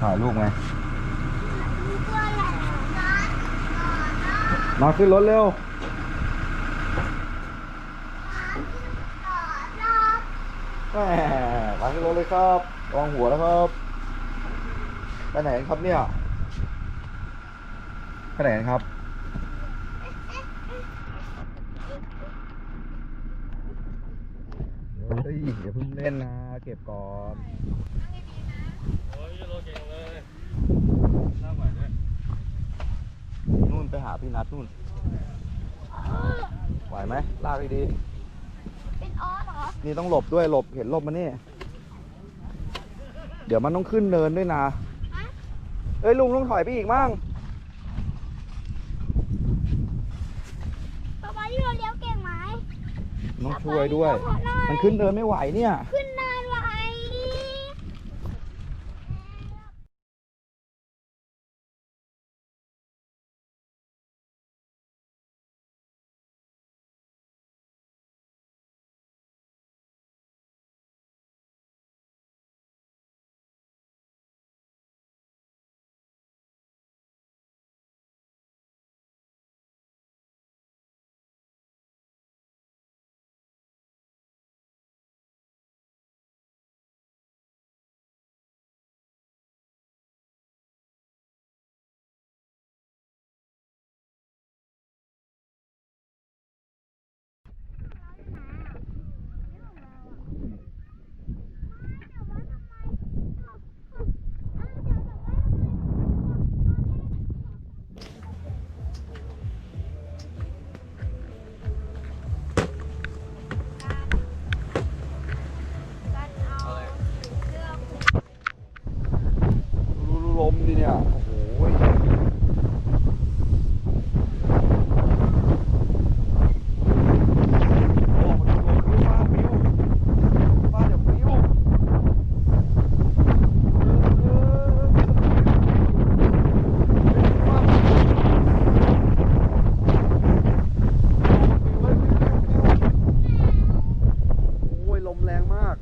ถ่ายรูปไงมาขึ้นรถเร็วแหมมาขึ้นรถเลยครับวางหัวแล้วครับไปไหนกันครับเนี่ยไปไหนกันครับเฮ้ยอย่าเพิ่งเล่นนะเก็บก่อนโอ้ยโลเก่งเลยนั่งไหวด้วยนู่นไปหาพี่นัทนู่นไหวไหมลากดีๆเป็นออสเหรอนี่ต้องหลบด้วยหลบเห็นหลบมานี่เดี๋ยวมันต้องขึ้นเนินด้วยนะเอ้ยลุงต้องถอยไปอีกมั่งป๊าป๊าที่เราเลี้ยวเก่งไหมต้องช่วยด้วยมันขึ้นเนินไม่ไหวเนี่ยขึ้นเนินไหวลมดิเนี่ยโอ้โหลมแรงมาก